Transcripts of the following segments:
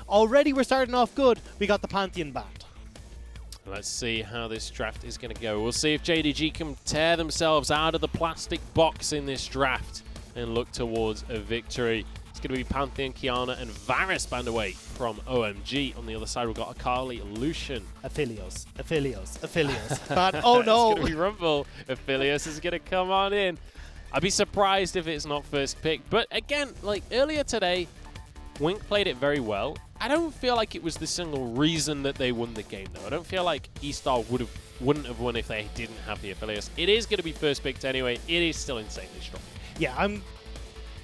already we're starting off good. We got the Pantheon banned. Let's see how this draft is going to go. We'll see if JDG can tear themselves out of the plastic box in this draft and look towards a victory. It's going to be Pantheon, Kiana, and Varus banned away from OMG. On the other side, we've got Akali, Lucian. Aphelios. But oh no. It's going to be Rumble. Aphelios is going to come on in. I'd be surprised if it's not first pick. But again, like earlier today, Wink played it very well. I don't feel like it was the single reason that they won the game, though. I don't feel like E-Star wouldn't have won if they didn't have the Aphelios. It is going to be first picked anyway. It is still insanely strong. Yeah,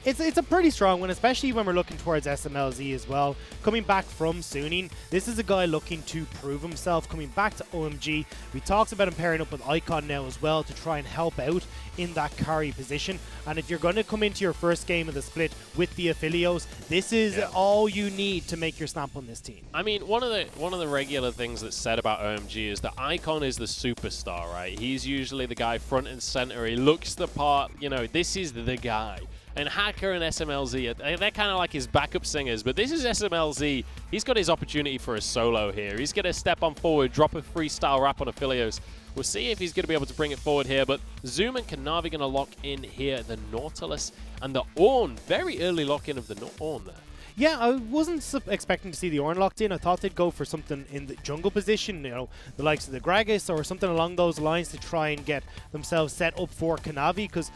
It's a pretty strong one, especially when we're looking towards SMLZ as well. Coming back from Suning, this is a guy looking to prove himself. Coming back to OMG, we talked about him pairing up with Icon now as well to try and help out in that carry position. And if you're going to come into your first game of the split with the Aphelios, this is all you need to make your stamp on this team. I mean, one of the regular things that's said about OMG is that Icon is the superstar, right? He's usually the guy front and center. He looks the part. You know, this is the guy. And Hacker and SMLZ, they're kind of like his backup singers, but this is SMLZ. He's got his opportunity for a solo here. He's going to step on forward, drop a freestyle rap on Aphelios. We'll see if he's going to be able to bring it forward here, but Zoom and Kanavi going to lock in here the Nautilus and the Ornn. Very early lock-in of the Ornn there. Yeah, I wasn't expecting to see the Ornn locked in. I thought they'd go for something in the jungle position, you know, the likes of the Gragas or something along those lines to try and get themselves set up for Kanavi, because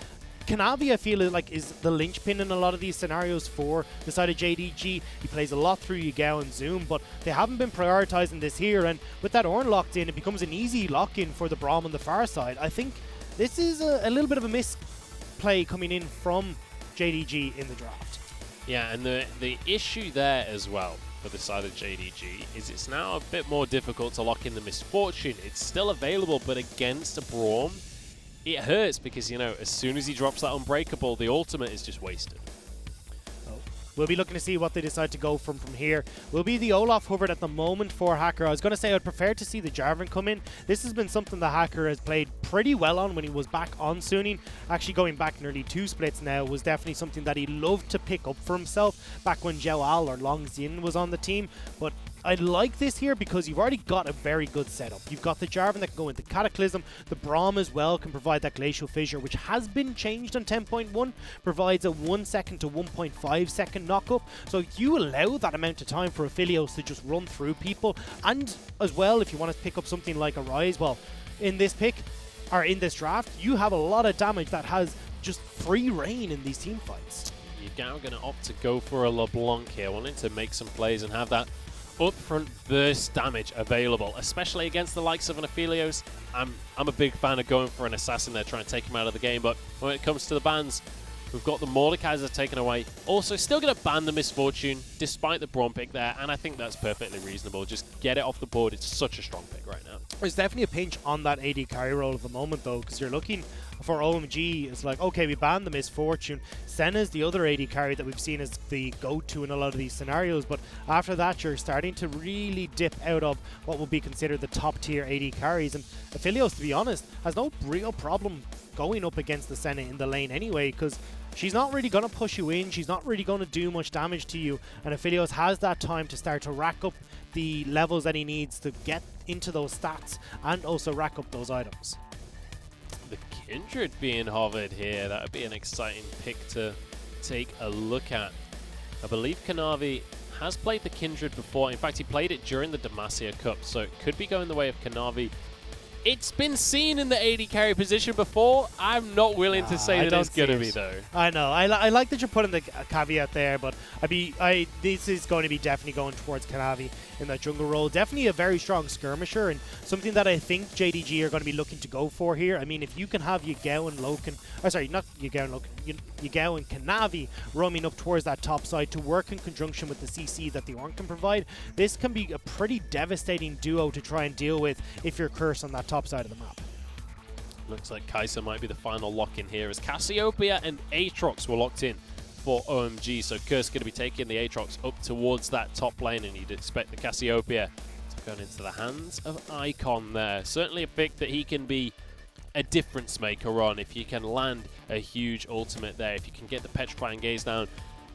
Kanavi, I feel like, is the linchpin in a lot of these scenarios for the side of JDG. He plays a lot through Yagao and Zoom, but they haven't been prioritizing this here, and with that Ornn locked in, it becomes an easy lock-in for the Braum on the far side. I think this is a little bit of a misplay coming in from JDG in the draft. Yeah, and the issue there as well for the side of JDG is it's now a bit more difficult to lock in the Misfortune. It's still available, but against a Braum, it hurts because, you know, as soon as he drops that Unbreakable, the ultimate is just wasted. We'll be looking to see what they decide to go from here. Will be the Olaf Hubbard at the moment for Hacker. I was going to say I'd prefer to see the Jarvan come in. This has been something the Hacker has played pretty well on when he was back on Suning. Actually going back nearly 2 splits now was definitely something that he loved to pick up for himself back when Zhao Al or Long Xin was on the team. But I like this here because you've already got a very good setup. You've got the Jarvan that can go into Cataclysm. The Braum as well can provide that Glacial Fissure, which has been changed on 10.1. Provides a 1 second to 1.5 second knockup. So you allow that amount of time for Aphelios to just run through people. And as well, if you want to pick up something like a Rise, well, in this pick, or in this draft, you have a lot of damage that has just free reign in these team fights. You're now going to opt to go for a LeBlanc here, wanting to make some plays and have that upfront burst damage available, especially against the likes of an Aphelios. I'm a big fan of going for an Assassin there, trying to take him out of the game, but when it comes to the bans, we've got the Mordekaiser taken away. Also, still going to ban the Misfortune, despite the Braum pick there, and I think that's perfectly reasonable. Just get it off the board. It's such a strong pick right now. There's definitely a pinch on that AD carry role at the moment, though, because you're looking for OMG. It's like, okay, we banned the Misfortune. Senna's the other AD carry that we've seen as the go-to in a lot of these scenarios, but after that, you're starting to really dip out of what would be considered the top-tier AD carries, and Aphelios, to be honest, has no real problem going up against the Senna in the lane anyway, because she's not really going to push you in, she's not really going to do much damage to you, and Aphelios has that time to start to rack up the levels that he needs to get into those stats and also rack up those items. The Kindred being hovered here, that would be an exciting pick to take a look at. I believe Kanavi has played the Kindred before. In fact, he played it during the Demacia Cup, so it could be going the way of Kanavi. It's been seen in the AD carry position before. I'm not willing to say that it's going to be, though. I know. I like that you're putting the caveat there, but this is going to be definitely going towards Kanavi in that jungle role. Definitely a very strong skirmisher, and something that I think JDG are going to be looking to go for here. I mean, if you can have Yagao and Loken, sorry, not Yagao and Loken, Yagao and Kanavi roaming up towards that top side to work in conjunction with the CC that the Ornn can provide, this can be a pretty devastating duo to try and deal with if you're cursed on that top side of the map. Looks like Kai'Sa might be the final lock-in here as Cassiopeia and Aatrox were locked in for OMG. So Curse going to be taking the Aatrox up towards that top lane, and you'd expect the Cassiopeia to go into the hands of Icon there. Certainly a pick that he can be a difference maker on if you can land a huge ultimate there. If you can get the Petrifying Gaze down,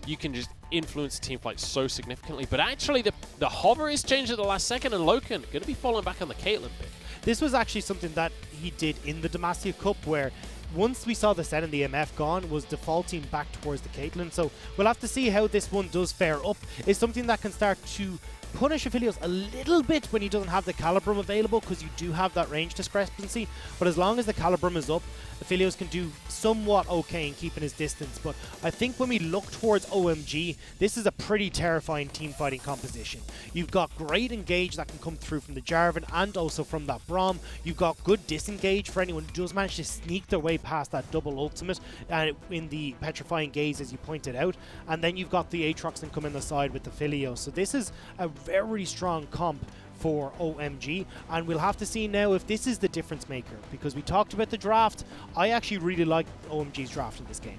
you can just influence team fight so significantly. But actually, the hover is changed at the last second, and Loken going to be falling back on the Caitlyn pick. This was actually something that he did in the Demacia Cup, where once we saw the set and the MF gone, was defaulting back towards the Caitlyn. So we'll have to see how this one does fare up. It's something that can start to punish Aphelios a little bit when he doesn't have the Calibrum available, because you do have that range discrepancy. But as long as the Calibrum is up, Aphelios can do somewhat okay in keeping his distance. But I think when we look towards OMG, this is a pretty terrifying team fighting composition. You've got great engage that can come through from the Jarvan and also from that Braum. You've got good disengage for anyone who does manage to sneak their way past that double ultimate in the Petrifying Gaze, as you pointed out. And then you've got the Aatrox that come in the side with the Aphelios. So this is a very strong comp for OMG, and we'll have to see now if this is the difference maker, because we talked about the draft. I actually really like OMG's draft in this game.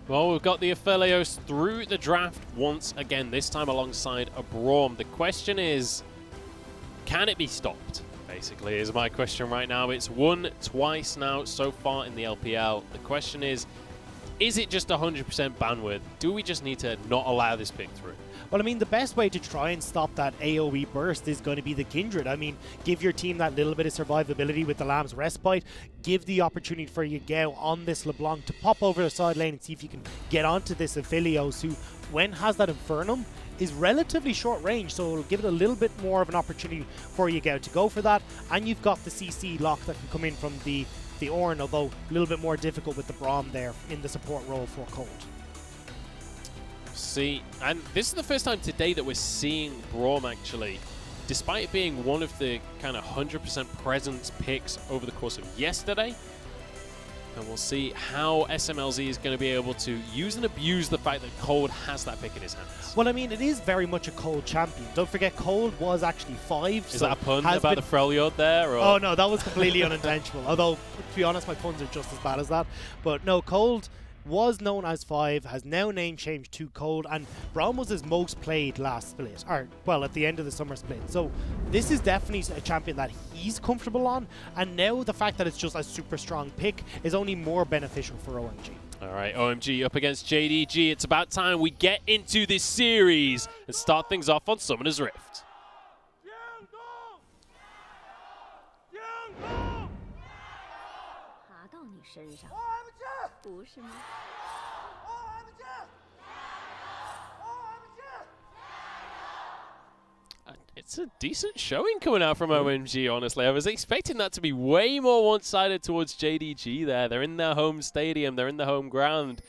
Well, we've got the Aphelios through the draft once again, this time alongside a Braum. The question is, can it be stopped? Basically, is my question right now. It's won twice now so far in the LPL. The question is it just 100% bandwidth? Do we just need to not allow this pick through? Well, I mean, the best way to try and stop that AoE burst is going to be the Kindred. I mean, give your team that little bit of survivability with the Lamb's Respite. Give the opportunity for Yagao on this LeBlanc to pop over the side lane and see if you can get onto this Aphelios, who, when has that Infernum, is relatively short range, so it'll give it a little bit more of an opportunity for Yagao to go for that. And you've got the CC lock that can come in from the Ornn, although a little bit more difficult with the Braum there in the support role for Cold. See, and this is the first time today that we're seeing Braum actually, despite it being one of the kind of 100% presence picks over the course of yesterday. And we'll see how SMLZ is going to be able to use and abuse the fact that Cold has that pick in his hands. Well, I mean, it is very much a Cold champion. Don't forget, Cold was actually 5. Is that a pun about the Freljord there? Or? Oh, no, that was completely unintentional. Although, to be honest, my puns are just as bad as that. But no, Cold was known as 5, has now name changed to Cold, and Braum was his most played last split, or, well, at the end of the summer split. So this is definitely a champion that he's comfortable on, and now the fact that it's just a super strong pick is only more beneficial for OMG. All right, OMG up against JDG. It's about time we get into this series and start things off on Summoner's Rift. It's a decent showing coming out from OMG, honestly. I was expecting that to be way more one-sided towards JDG there. They're in their home stadium. They're in their home ground.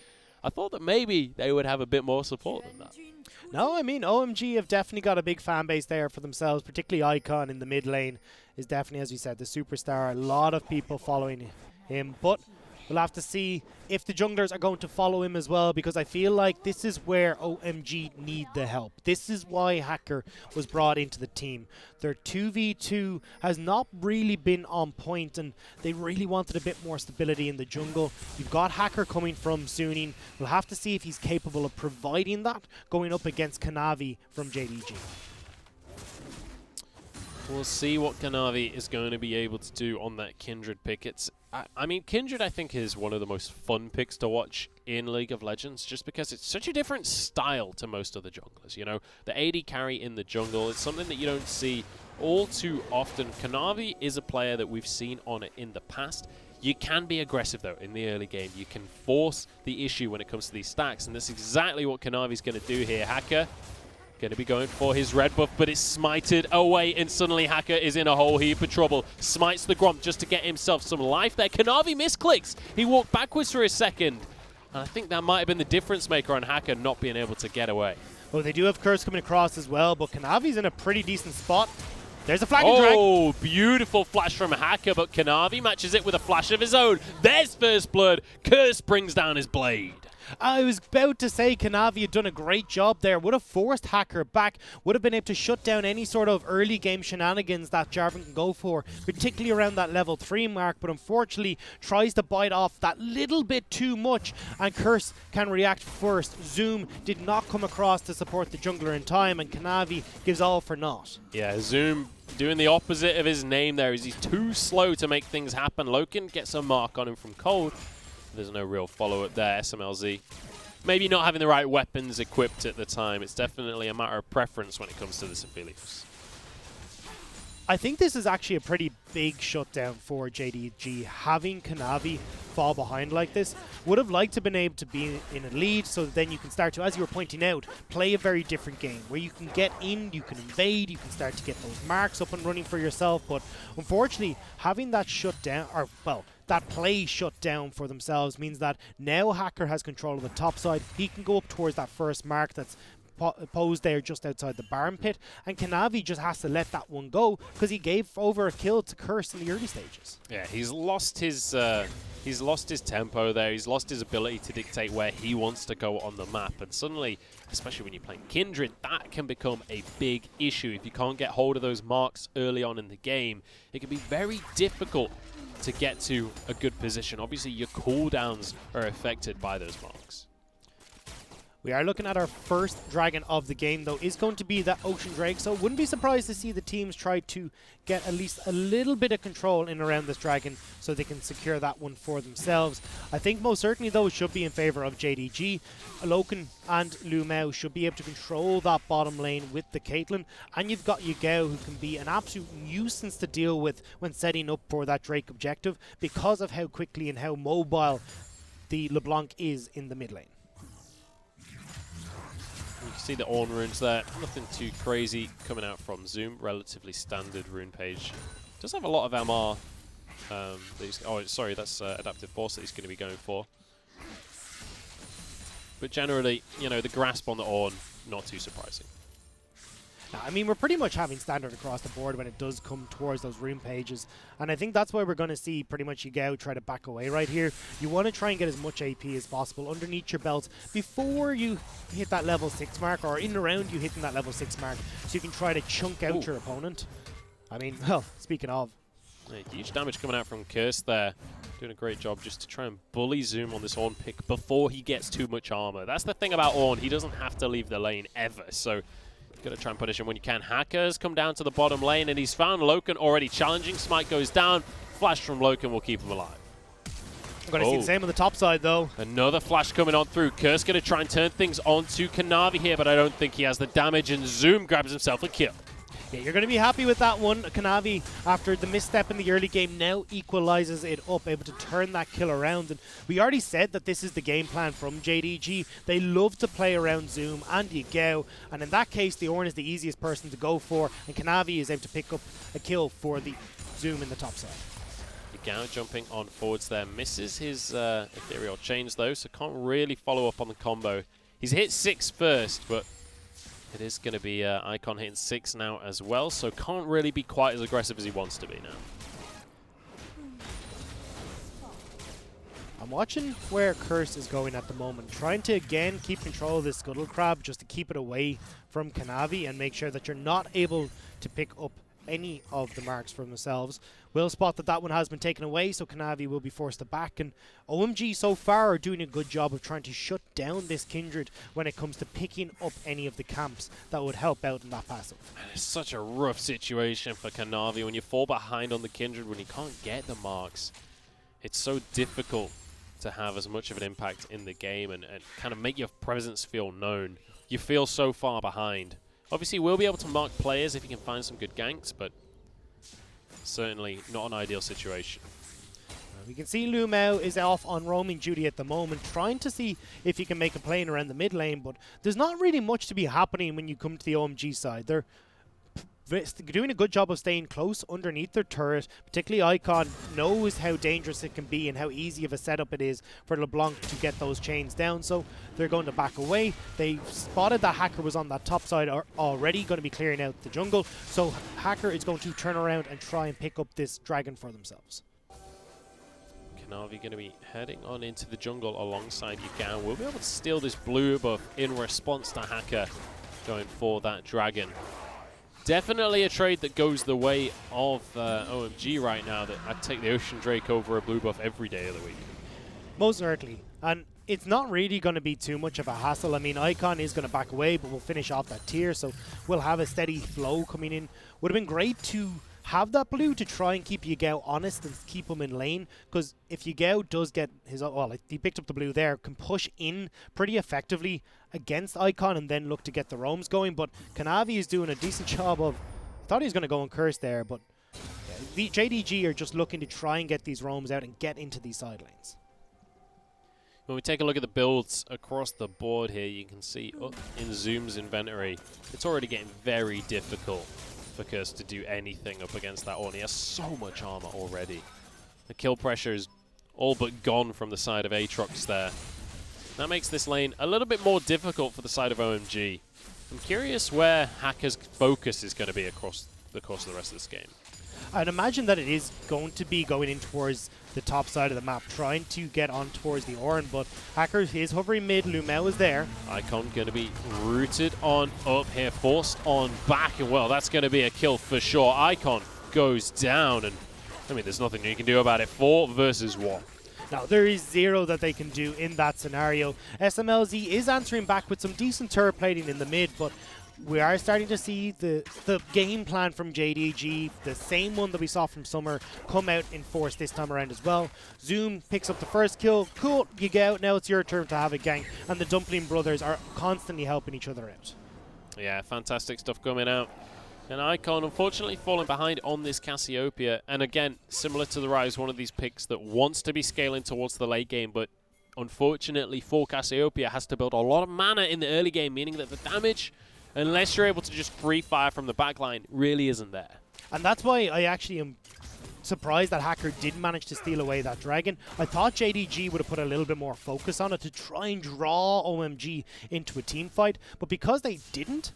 I thought that maybe they would have a bit more support than that. No, I mean, OMG have definitely got a big fan base there for themselves, particularly Icon in the mid lane is definitely, as you said, the superstar. A lot of people following him, but we'll have to see if the junglers are going to follow him as well, because I feel like this is where OMG need the help. This is why FLICKR was brought into the team. Their 2v2 has not really been on point, and they really wanted a bit more stability in the jungle. You've got FLICKR coming from Suning. We'll have to see if he's capable of providing that going up against Kanavi from JDG. We'll see what Kanavi is going to be able to do on that Kindred pick. I mean, Kindred, I think, is one of the most fun picks to watch in League of Legends, just because it's such a different style to most of the junglers. You know, the AD carry in the jungle, it's something that you don't see all too often. Kanavi is a player that we've seen on it in the past. You can be aggressive, though, in the early game. You can force the issue when it comes to these stacks, and that's exactly what Kanavi's going to do here. FLICKR going to be going for his red buff, but it's smited away, and suddenly FLICKR is in a whole heap of trouble. Smites the Gromp just to get himself some life there. Kanavi misclicks. He walked backwards for a second, and I think that might have been the difference maker on FLICKR not being able to get away. Well, they do have Curse coming across as well, but Kanavi's in a pretty decent spot. There's a flag and drag. Oh, beautiful flash from FLICKR, but Kanavi matches it with a flash of his own. There's first blood. Curse brings down his blade. I was about to say Kanavi had done a great job there. Would have forced FLICKR back. Would have been able to shut down any sort of early game shenanigans that Jarvan can go for, particularly around that level 3 mark, but unfortunately tries to bite off that little bit too much, and Curse can react first. Zoom did not come across to support the jungler in time, and Kanavi gives all for naught. Yeah, Zoom doing the opposite of his name there. He's too slow to make things happen. Loken gets a mark on him from Cold. There's no real follow-up there. SMLZ maybe not having the right weapons equipped at the time. It's definitely a matter of preference when it comes to this Aphelios. I think this is actually a pretty big shutdown for JDG. Having Kanavi fall behind like this, would have liked to have been able to be in a lead so that then you can start to, as you were pointing out, play a very different game where you can get in, you can invade, you can start to get those marks up and running for yourself. But unfortunately, having that shut down, or well, that play shut down for themselves means that now HaKKR has control of the top side. He can go up towards that first mark that's posed there just outside the barn pit, and Kanavi just has to let that one go because he gave over a kill to Curse in the early stages. Yeah, he's lost his tempo there. He's lost his ability to dictate where he wants to go on the map, and suddenly, especially when you're playing Kindred, that can become a big issue. If you can't get hold of those marks early on in the game, it can be very difficult to get to a good position. Obviously, your cooldowns are affected by those marks. We are looking at our first dragon of the game, though, is going to be that Ocean Drake, so wouldn't be surprised to see the teams try to get at least a little bit of control in around this dragon so they can secure that one for themselves. I think most certainly, though, it should be in favor of JDG. Loken and Lu Mao should be able to control that bottom lane with the Caitlyn, and you've got Yagao, who can be an absolute nuisance to deal with when setting up for that Drake objective because of how quickly and how mobile the LeBlanc is in the mid lane. You can see the Ornn runes there. Nothing too crazy coming out from Zoom. Relatively standard rune page. Does have a lot of MR. Oh, sorry, that's Adaptive Force that he's going to be going for. But generally, you know, the grasp on the Ornn, not too surprising. Now, I mean, we're pretty much having standard across the board when it does come towards those rune pages. And I think that's why we're going to see pretty much Yagao try to back away right here. You want to try and get as much AP as possible underneath your belt before you hit that level 6 mark, or in and around you hitting that level 6 mark, so you can try to chunk out your opponent. I mean, well, speaking of. Yeah, huge damage coming out from Curse there. Doing a great job just to try and bully Zoom on this Ornn pick before he gets too much armor. That's the thing about Ornn. He doesn't have to leave the lane ever, so gotta try and punish him when you can. HaKKR's come down to the bottom lane, and he's found Loken already challenging. Smite goes down. Flash from Loken will keep him alive. I'm going to see the same on the top side, though. Another flash coming on through. Curse going to try and turn things on to Kanavi here, but I don't think he has the damage, and Zoom grabs himself a kill. Yeah, you're going to be happy with that one. Kanavi, after the misstep in the early game, now equalizes it up, able to turn that kill around. And we already said that this is the game plan from JDG. They love to play around Zoom and Yagao, and in that case, the Ornn is the easiest person to go for, and Kanavi is able to pick up a kill for the Zoom in the top side. Yagao jumping on forwards there, misses his ethereal chains though, so can't really follow up on the combo. He's hit 6 first, but it is going to be Icon hitting 6 now as well, so can't really be quite as aggressive as he wants to be now. I'm watching where Curse is going at the moment, trying to again keep control of this Scuttle Crab just to keep it away from Kanavi and make sure that you're not able to pick up any of the marks for themselves. We'll spot that that one has been taken away, so Kanavi will be forced to back, and OMG so far are doing a good job of trying to shut down this Kindred when it comes to picking up any of the camps that would help out in that passive. Man, it's such a rough situation for Kanavi when you fall behind on the Kindred, when you can't get the marks. It's so difficult to have as much of an impact in the game and kind of make your presence feel known. You feel so far behind. Obviously, we'll be able to mark players if you can find some good ganks, but certainly not an ideal situation. We can see Lu Mao is off on roaming duty at the moment, trying to see if he can make a play in around the mid lane, but there's not really much to be happening when you come to the OMG side. They're doing a good job of staying close underneath their turret. Particularly Icon knows how dangerous it can be and how easy of a setup it is for LeBlanc to get those chains down, so they're going to back away. They spotted that HaKKR was on that top side already, going to be clearing out the jungle, so HaKKR is going to turn around and try and pick up this dragon for themselves. Kanavi going to be heading on into the jungle alongside Yagao. We'll be able to steal this blue buff in response to HaKKR going for that dragon. Definitely a trade that goes the way of OMG right now. That I'd take the Ocean Drake over a blue buff every day of the week. Most certainly. And it's not really going to be too much of a hassle. I mean, Icon is going to back away, but we'll finish off that tier, so we'll have a steady flow coming in. Would have been great to have that blue to try and keep Yagao honest and keep him in lane, because if Yagao does get his, well, he picked up the blue there, can push in pretty effectively against Icon and then look to get the roams going. But Kanavi is doing a decent job of, I thought he was going to go and curse there, but the JDG are just looking to try and get these roams out and get into these side lanes. When we take a look at the builds across the board here, you can see up in Zoom's inventory, it's already getting very difficult for Curse to do anything up against that Ornn. He has so much armor already. The kill pressure is all but gone from the side of Aatrox there. That makes this lane a little bit more difficult for the side of OMG. I'm curious where Hacker's focus is going to be across the course of the rest of this game. I'd imagine that it is going to be going in towards the top side of the map, trying to get on towards the Ornn, but Hacker is hovering mid, Lumel is there. Icon going to be rooted on up here, forced on back, and well, that's going to be a kill for sure. Icon goes down, and I mean, there's nothing you can do about it. 4 versus 1. Now, there is 0 that they can do in that scenario. SMLZ is answering back with some decent turret plating in the mid, but we are starting to see the game plan from JDG, the same one that we saw from Summer, come out in force this time around as well. Zoom picks up the first kill. Cool, you get out. Now it's your turn to have a gang. And the Dumpling brothers are constantly helping each other out. Yeah, fantastic stuff coming out. And Icon, unfortunately, falling behind on this Cassiopeia. And again, similar to the Rise, one of these picks that wants to be scaling towards the late game, but unfortunately for Cassiopeia, has to build a lot of mana in the early game, meaning that the damage, unless you're able to just free fire from the backline, really isn't there. And that's why I actually am surprised that Hacker did manage to steal away that dragon. I thought JDG would have put a little bit more focus on it to try and draw OMG into a team fight, but because they didn't,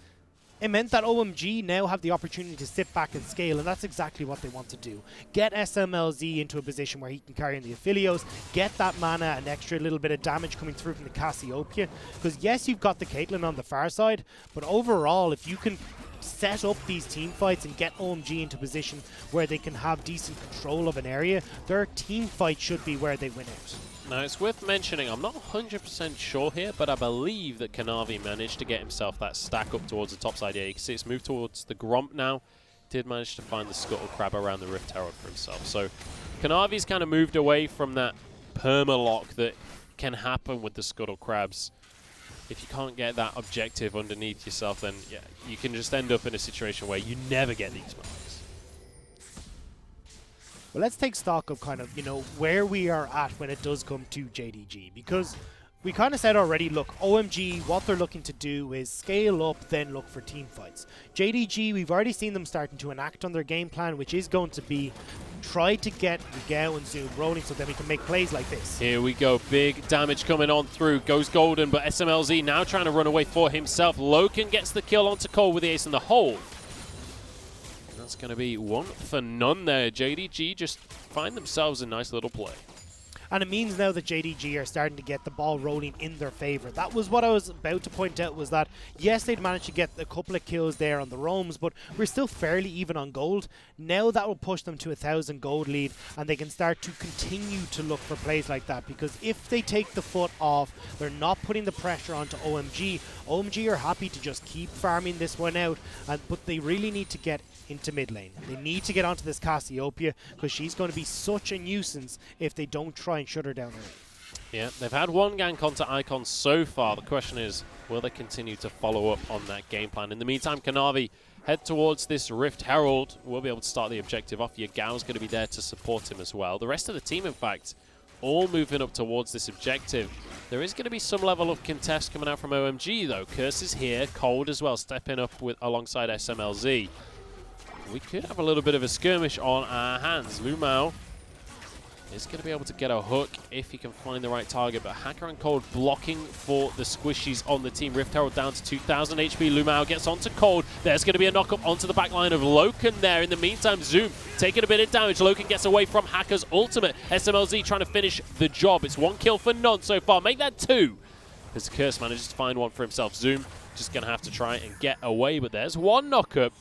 it meant that OMG now have the opportunity to sit back and scale, and that's exactly what they want to do. Get SMLZ into a position where he can carry in the Aphelios, get that mana and extra little bit of damage coming through from the Cassiopeia, because yes, you've got the Caitlyn on the far side, but overall, if you can set up these team fights and get OMG into a position where they can have decent control of an area, their team fight should be where they win out. Now, it's worth mentioning, I'm not 100% sure here, but I believe that Kanavi managed to get himself that stack up towards the top side. Yeah, you can see it's moved towards the Gromp now. Did manage to find the Scuttle Crab around the Rift Herald for himself. So, Kanavi's kind of moved away from that perma-lock that can happen with the Scuttle Crabs. If you can't get that objective underneath yourself, then yeah, you can just end up in a situation where you never get these marks. Well, let's take stock of kind of, you know, where we are at when it does come to JDG, because we kind of said already, look, OMG, what they're looking to do is scale up, then look for team fights. JDG, we've already seen them starting to enact on their game plan, which is going to be try to get Miguel and Zoom rolling so then we can make plays like this. Here we go, big damage coming on through, goes golden, but SMLZ now trying to run away for himself. Loken gets the kill onto Cole with the ace in the hole. That's going to be 1 for none there. JDG just find themselves a nice little play. And it means now that JDG are starting to get the ball rolling in their favor. That was what I was about to point out, was that, yes, they'd managed to get a couple of kills there on the roams, but we're still fairly even on gold. Now that will push them to 1,000 gold lead, and they can start to continue to look for plays like that, because if they take the foot off, they're not putting the pressure onto OMG. OMG are happy to just keep farming this one out, but they really need to get into mid lane. They need to get onto this Cassiopeia, because she's going to be such a nuisance if they don't try and shut her down. Yeah, they've had 1 gank onto Icon so far. The question is, will they continue to follow up on that game plan? In the meantime, Kanavi head towards this Rift Herald. We'll be able to start the objective off. Yagao's going to be there to support him as well. The rest of the team, in fact, all moving up towards this objective. There is going to be some level of contest coming out from OMG, though. Curse is here, Cold as well, stepping up with alongside SMLZ. We could have a little bit of a skirmish on our hands. Lumao is going to be able to get a hook if he can find the right target, but Hacker and Cold blocking for the squishies on the team. Rift Herald down to 2,000 HP. Lumao gets onto Cold. There's going to be a knock-up onto the back line of Loken there. In the meantime, Zoom taking a bit of damage. Loken gets away from Hacker's ultimate. SMLZ trying to finish the job. It's 1 kill for none so far. Make that 2. As Curse manages to find one for himself. Zoom just going to have to try and get away, but there's 1 knock-up.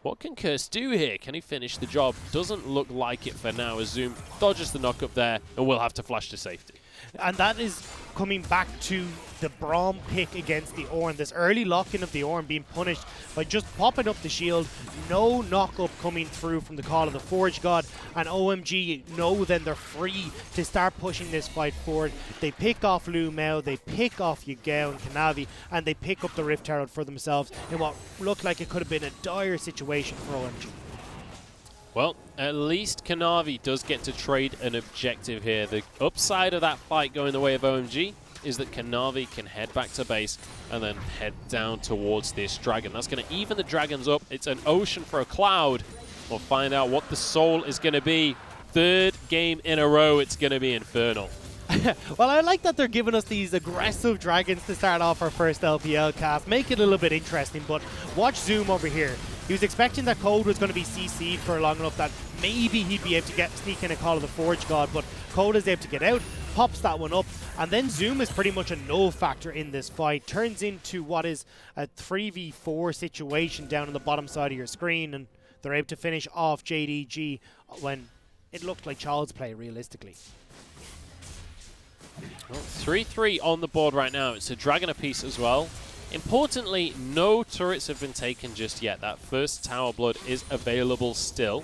What can Curse do here? Can he finish the job? Doesn't look like it for now, as Zoom dodges the knock-up there and will have to flash to safety. And that is coming back to the Braum pick against the Ornn. This early lock-in of the Ornn being punished by just popping up the shield. No knock-up coming through from the Call of the Forge God. And OMG know then they're free to start pushing this fight forward. They pick off Lu Mao, they pick off Yagao and Kanavi, and they pick up the Rift Herald for themselves in what looked like it could have been a dire situation for OMG. Well, at least Kanavi does get to trade an objective here. The upside of that fight going the way of OMG is that Kanavi can head back to base and then head down towards this dragon. That's going to even the dragons up. It's an ocean for a cloud. We'll find out what the soul is going to be. Third game in a row, it's going to be Infernal. Well, I like that they're giving us these aggressive dragons to start off our first LPL cast. Make it a little bit interesting, but watch Zoom over here. He was expecting that Code was going to be CC'd for long enough that maybe he'd be able to sneak in a Call of the Forge God, but Code is able to get out, pops that one up, and then Zoom is pretty much a no factor in this fight. Turns into what is a 3v4 situation down on the bottom side of your screen, and they're able to finish off JDG when it looked like child's play, realistically. Well, 3-3 on the board right now. It's a dragon apiece as well. Importantly, no turrets have been taken just yet. That first tower blood is available still,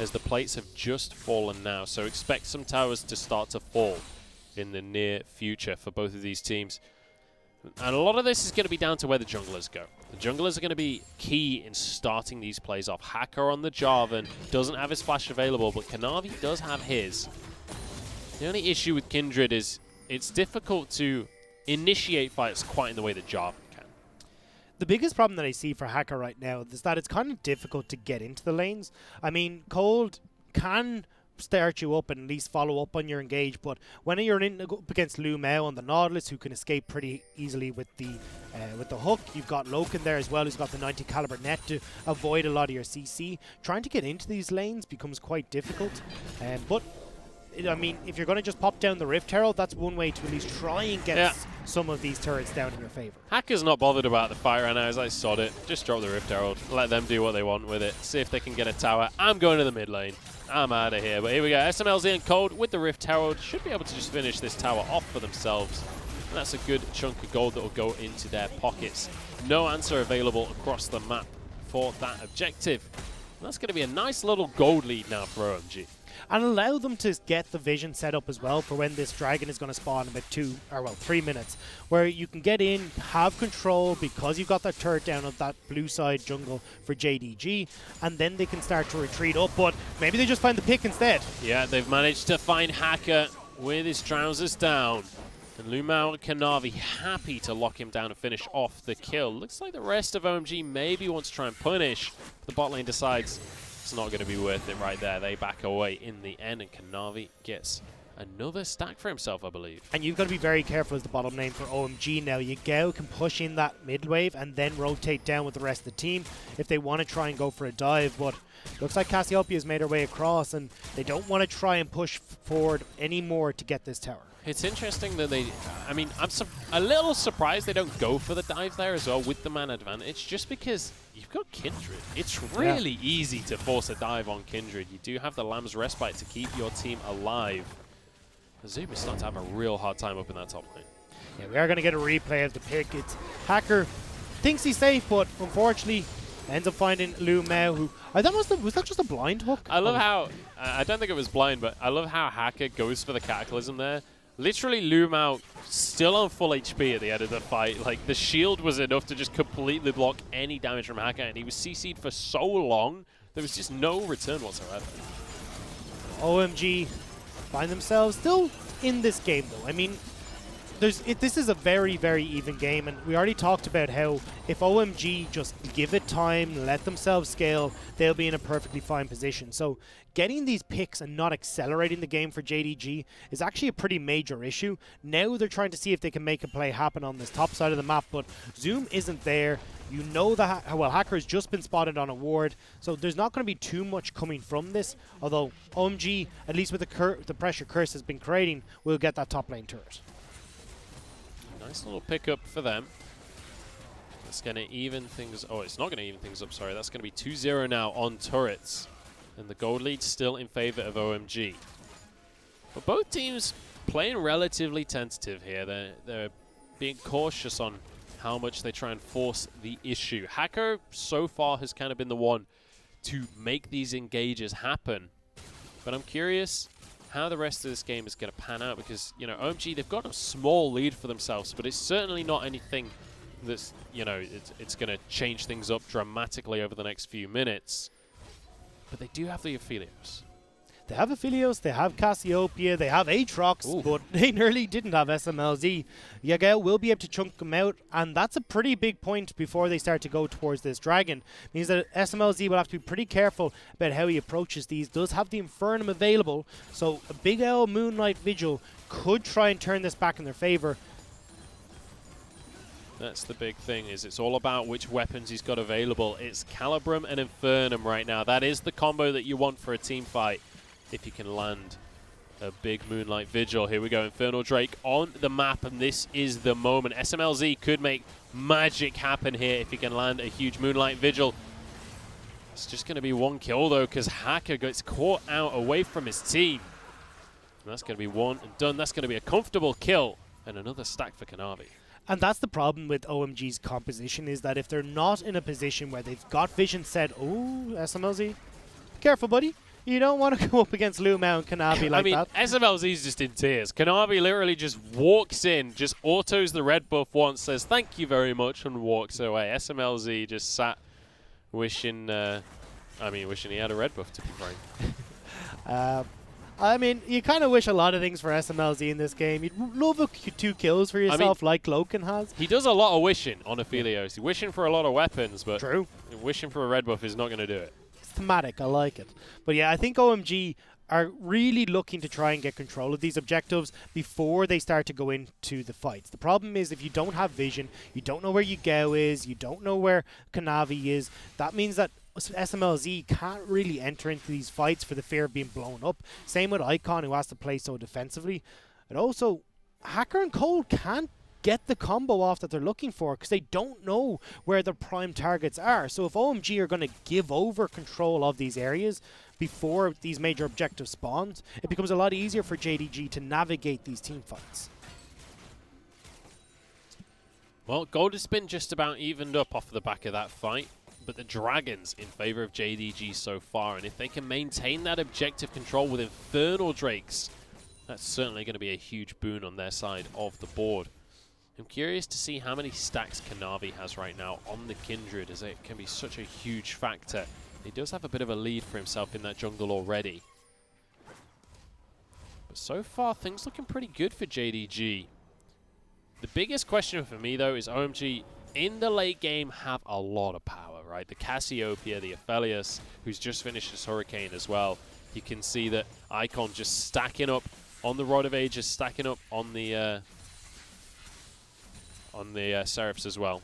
as the plates have just fallen now. So expect some towers to start to fall in the near future for both of these teams. And a lot of this is going to be down to where the junglers go. The junglers are going to be key in starting these plays off. FLICKR on the Jarvan doesn't have his flash available, but Kanavi does have his. The only issue with Kindred is it's difficult to initiate fights quite in the way that Jarvan can. The biggest problem that I see for FLICKR right now is that it's kind of difficult to get into the lanes. I mean, Cold can start you up and at least follow up on your engage, but when you're in up against Lu Mao on the Nautilus, who can escape pretty easily with the hook, you've got Loken there as well, who's got the 90 caliber net to avoid a lot of your CC. Trying to get into these lanes becomes quite difficult, but I mean, if you're going to just pop down the Rift Herald, that's one way to at least try and get some of these turrets down in your favor. FLICKR's not bothered about the fight right now. As I sod it, just drop the Rift Herald, let them do what they want with it, see if they can get a tower. I'm going to the mid lane. I'm out of here. But here we go. SMLZ and Cold with the Rift Herald should be able to just finish this tower off for themselves. And that's a good chunk of gold that will go into their pockets. No answer available across the map for that objective. And that's going to be a nice little gold lead now for OMG. And allow them to get the vision set up as well for when this dragon is going to spawn in about 3 minutes, where you can get in, have control because you've got that turret down of that blue side jungle for JDG, and then they can start to retreat up, but maybe they just find the pick instead. Yeah, they've managed to find FLICKR with his trousers down. And Lu Mao and Kanavi happy to lock him down and finish off the kill. Looks like the rest of OMG maybe wants to try and punish. The bot lane decides it's not going to be worth it right there. They back away in the end, and Kanavi gets another stack for himself, I believe. And you've got to be very careful as the bottom lane for OMG now. Yagao can push in that mid wave and then rotate down with the rest of the team if they want to try and go for a dive, but looks like Cassiopeia's made her way across, and they don't want to try and push forward anymore to get this tower. It's interesting that I mean, I'm a little surprised they don't go for the dive there as well with the man advantage, just because you've got Kindred. It's really easy to force a dive on Kindred. You do have the Lamb's Respite to keep your team alive. Zoom is starting to have a real hard time up in that top lane. Yeah, we are going to get a replay of the pick. It's FLICKR thinks he's safe, but unfortunately ends up finding Lu Mao, who I thought was that just a blind hook? I love how I don't think it was blind, but I love how FLICKR goes for the Cataclysm there. Literally, Lu Mao still on full HP at the end of the fight. Like, the shield was enough to just completely block any damage from FLICKR, and he was CC'd for so long, there was just no return whatsoever. OMG find themselves still in this game, though. I mean, this is a very, very even game, and we already talked about how if OMG just give it time, let themselves scale, they'll be in a perfectly fine position. So getting these picks and not accelerating the game for JDG is actually a pretty major issue. Now they're trying to see if they can make a play happen on this top side of the map, but Zoom isn't there. You know that, well, FLICKR has just been spotted on a ward, so there's not going to be too much coming from this, although OMG, at least with the pressure Curse has been creating, will get that top lane turret. Nice little pickup for them. That's going to even things... Oh, it's not going to even things up, sorry. That's going to be 2-0 now on turrets. And the gold lead's still in favor of OMG. But both teams playing relatively tentative here. They're being cautious on how much they try and force the issue. FLICKR so far has kind of been the one to make these engages happen. But I'm curious how the rest of this game is going to pan out because, you know, OMG, they've got a small lead for themselves, but it's certainly not anything that's, you know, it's going to change things up dramatically over the next few minutes. But they do have the Aphelios. They have Aphelios, they have Cassiopeia, they have Aatrox, but they nearly didn't have SMLZ. Yagel will be able to chunk them out, and that's a pretty big point before they start to go towards this dragon. Means that SMLZ will have to be pretty careful about how he approaches these. Does have the Infernum available, so a big L Moonlight Vigil could try and turn this back in their favor. That's the big thing, is it's all about which weapons he's got available. It's Calibrum and Infernum right now. That is the combo that you want for a team fight. If you can land a big Moonlight Vigil. Here we go, Infernal Drake on the map, and this is the moment. SMLZ could make magic happen here if he can land a huge Moonlight Vigil. It's just going to be one kill, though, because FLICKR gets caught out away from his team. And that's going to be one and done. That's going to be a comfortable kill and another stack for Kanavi. And that's the problem with OMG's composition, is that if they're not in a position where they've got vision set, oh, SMLZ, be careful, buddy. You don't want to go up against Lumao and Kanavi like that. I mean, SMLZ's just in tears. Kanavi literally just walks in, just autos the red buff once, says thank you very much, and walks away. SMLZ just sat wishing, wishing he had a red buff, to be frank. I mean, you kind of wish a lot of things for SMLZ in this game. You'd love 2 kills for yourself, like Loken has. He does a lot of wishing on Aphelios. He's wishing for a lot of weapons, but true, wishing for a red buff is not going to do it. Thematic, I like it. But yeah, I think OMG are really looking to try and get control of these objectives before they start to go into the fights. The problem is if you don't have vision, you don't know where Yagao is, you don't know where Kanavi is, that means that SMLZ can't really enter into these fights for the fear of being blown up. Same with Icon, who has to play so defensively. And also, FLICKR and Cold can't get the combo off that they're looking for because they don't know where their prime targets are. So if OMG are going to give over control of these areas before these major objectives spawns, it becomes a lot easier for JDG to navigate these team fights. Well, Gold has been just about evened up off the back of that fight, but the Dragons in favor of JDG so far, and if they can maintain that objective control with Infernal Drakes, that's certainly going to be a huge boon on their side of the board. I'm curious to see how many stacks Kanavi has right now on the Kindred, as it can be such a huge factor. He does have a bit of a lead for himself in that jungle already. But so far, things looking pretty good for JDG. The biggest question for me, though, is OMG, in the late game, have a lot of power, right? The Cassiopeia, the Aphelios, who's just finished his Hurricane as well. You can see that Icon just stacking up on the Rod of Ages, stacking up on the Seraphs as well.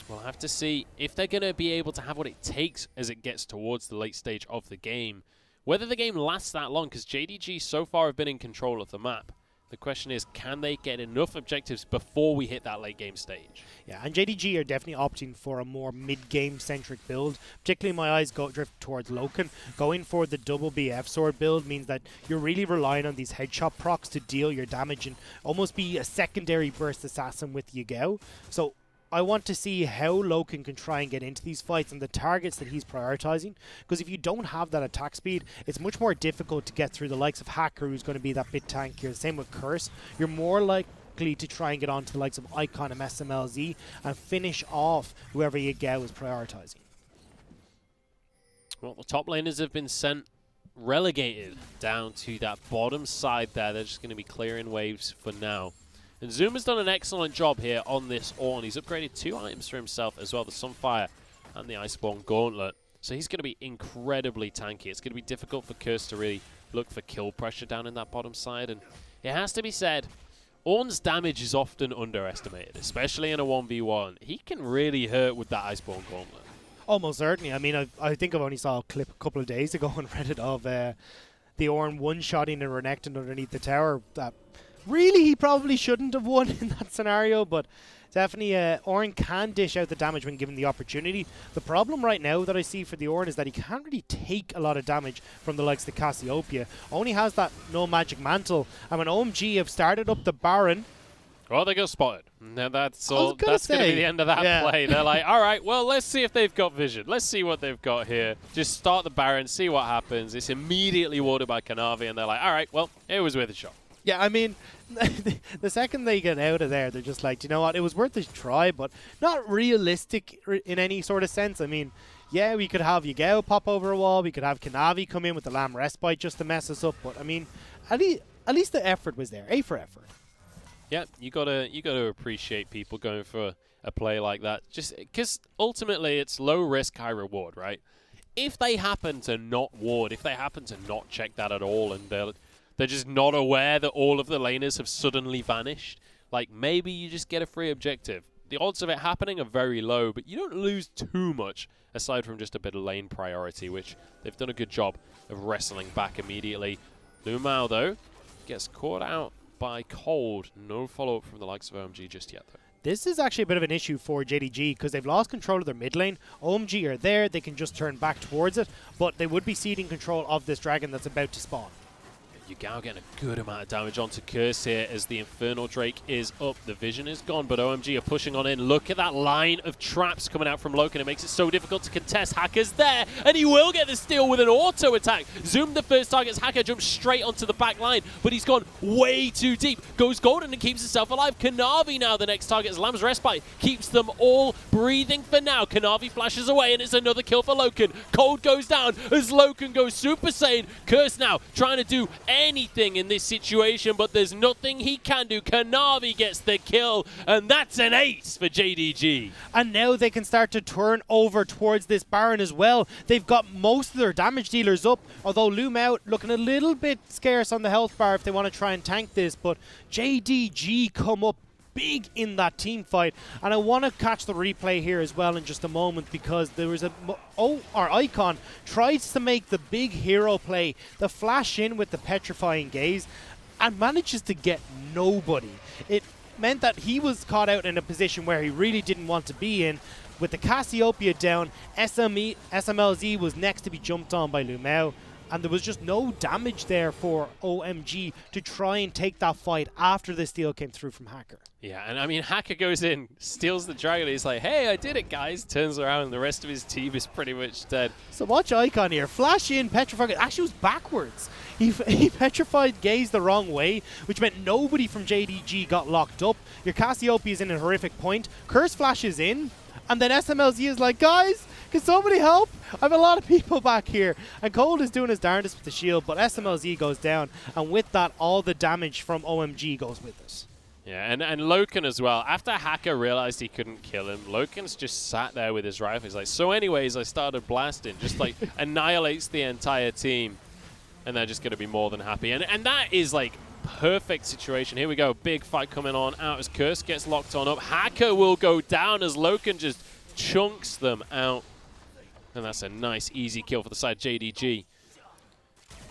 We'll have to see if they're going to be able to have what it takes as it gets towards the late stage of the game. Whether the game lasts that long, because JDG so far have been in control of the map. The question is, can they get enough objectives before we hit that late game stage? Yeah, and JDG are definitely opting for a more mid-game centric build. Particularly my eyes drift towards Loken. Going for the double BF sword build means that you're really relying on these headshot procs to deal your damage and almost be a secondary burst assassin with Yagao. So I want to see how Loken can try and get into these fights and the targets that he's prioritizing. Because if you don't have that attack speed, it's much more difficult to get through the likes of FLICKR, who's going to be that bit tankier. Same with Curse. You're more likely to try and get onto the likes of Icon and SMLZ and finish off whoever Yagao is prioritizing. Well, the top laners have been sent relegated down to that bottom side there. They're just going to be clearing waves for now. And Zuma's done an excellent job here on this Ornn. He's upgraded 2 items for himself as well, the Sunfire and the Iceborne Gauntlet. So he's going to be incredibly tanky. It's going to be difficult for Curse to really look for kill pressure down in that bottom side. And it has to be said, Ornn's damage is often underestimated, especially in a 1v1. He can really hurt with that Iceborne Gauntlet. Almost certainly. I mean, I think I've only saw a clip a couple of days ago on Reddit of the Ornn one-shotting and Renekton underneath the tower that really he probably shouldn't have won in that scenario, but definitely Ornn can dish out the damage when given the opportunity. The problem right now that I see for the Ornn is that he can't really take a lot of damage from the likes of the Cassiopeia. Only has that no magic mantle, and when OMG have started up the Baron, well, they got spotted. Now that's all. That's going to be the end of that play. They're like, all right, well, let's see if they've got vision. Let's see what they've got here. Just start the Baron, see what happens. It's immediately warded by Kanavi, and they're like, all right, well, it was worth a shot. Yeah, I mean, the second they get out of there, they're just like, you know what, it was worth a try, but not realistic in any sort of sense. I mean, yeah, we could have Yagao pop over a wall. We could have Kanavi come in with the Lamb Respite just to mess us up. But, I mean, at least the effort was there. A for effort. Yeah, you gotta appreciate people going for a play like that. Just because ultimately it's low risk, high reward, right? If they happen to not ward, if they happen to not check that at all, and they're just not aware that all of the laners have suddenly vanished, like maybe you just get a free objective. The odds of it happening are very low, but you don't lose too much aside from just a bit of lane priority, which they've done a good job of wrestling back immediately. Lumao, though, gets caught out by Cold. No follow-up from the likes of OMG just yet, though. This is actually a bit of an issue for JDG because they've lost control of their mid lane. OMG are there, they can just turn back towards it, but they would be ceding control of this dragon that's about to spawn. Yagao getting a good amount of damage onto Curse here as the Infernal Drake is up. The vision is gone, but OMG are pushing on in. Look at that line of traps coming out from Loken. It makes it so difficult to contest. Hacker's there, and he will get the steal with an auto attack. Zoom the first target as Hacker jumps straight onto the back line, but he's gone way too deep. Goes golden and keeps himself alive. Kanavi now the next target as Lamb's Respite keeps them all breathing for now. Kanavi flashes away, and it's another kill for Loken. Cold goes down as Loken goes Super Saiyan. Curse now trying to do anything in this situation, but there's nothing he can do. Kanavi gets the kill, and that's an ace for JDG. And now they can start to turn over towards this Baron as well. They've got most of their damage dealers up, although Lumao looking a little bit scarce on the health bar if they want to try and tank this, but JDG come up big in that team fight, and I want to catch the replay here as well in just a moment because there was our Icon tries to make the big hero play, the flash in with the petrifying gaze, and manages to get nobody. It meant that he was caught out in a position where he really didn't want to be in. With the Cassiopeia down, SMLZ was next to be jumped on by Lumao, and there was just no damage there for OMG to try and take that fight after the steal came through from Hacker. Yeah, and I mean, Hacker goes in, steals the dragon, he's like, hey, I did it, guys. Turns around, and the rest of his team is pretty much dead. So watch Icon here. Flash in, petrified. Actually, it was backwards. He petrified Gaze the wrong way, which meant nobody from JDG got locked up. Your Cassiopeia is in a horrific point. Curse flashes in, and then SMLZ is like, guys, can somebody help? I have a lot of people back here. And Cold is doing his darndest with the shield, but SMLZ goes down, and with that, all the damage from OMG goes with us. Yeah, and Loken as well. After Hacker realized he couldn't kill him, Loken's just sat there with his rifle. He's like, so anyways, I started blasting. Just like annihilates the entire team. And they're just going to be more than happy. And that is like perfect situation. Here we go. Big fight coming on out as Curse gets locked on up. Hacker will go down as Loken just chunks them out. And that's a nice, easy kill for the side JDG.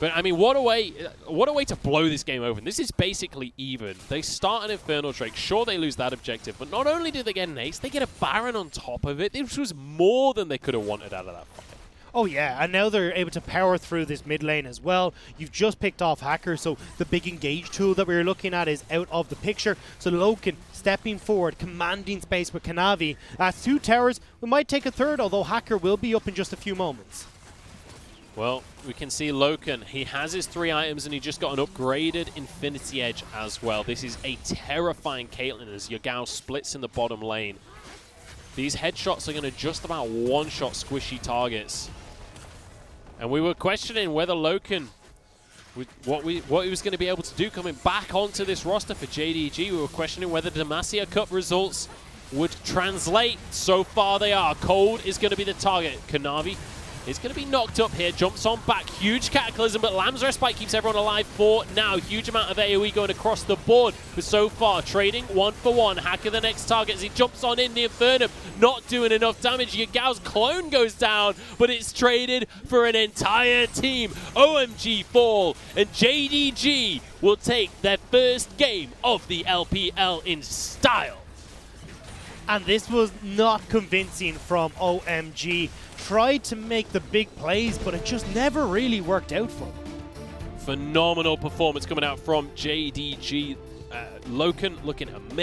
But, I mean, what a way to blow this game open. This is basically even. They start an Infernal Drake. Sure, they lose that objective, but not only do they get an ace, they get a Baron on top of it. This was more than they could have wanted out of that fight. Oh yeah, and now they're able to power through this mid lane as well. You've just picked off Hacker, so the big engage tool that we were looking at is out of the picture. So Loken stepping forward, commanding space with Kanavi. That's 2 towers. We might take a third, although Hacker will be up in just a few moments. Well, we can see Loken. He has his 3 items, and he just got an upgraded Infinity Edge as well. This is a terrifying Caitlyn as Yagao splits in the bottom lane. These headshots are going to just about one-shot squishy targets. And we were questioning whether Loken, what he was going to be able to do coming back onto this roster for JDG. We were questioning whether Demacia Cup results would translate. So far they are. Cold is going to be the target. Kanavi is going to be knocked up here. Jumps on back. Huge Cataclysm, but Lamb's Respite keeps everyone alive for now. Huge amount of AoE going across the board. But so far, trading 1-for-1. Hacker the next target as he jumps on in the Infernum. Not doing enough damage. Yagao's clone goes down, but it's traded for an entire team. OMG fall, and JDG will take their first game of the LPL in style. And this was not convincing from OMG. Tried to make the big plays, but it just never really worked out for them. Phenomenal performance coming out from JDG. Loken looking amazing.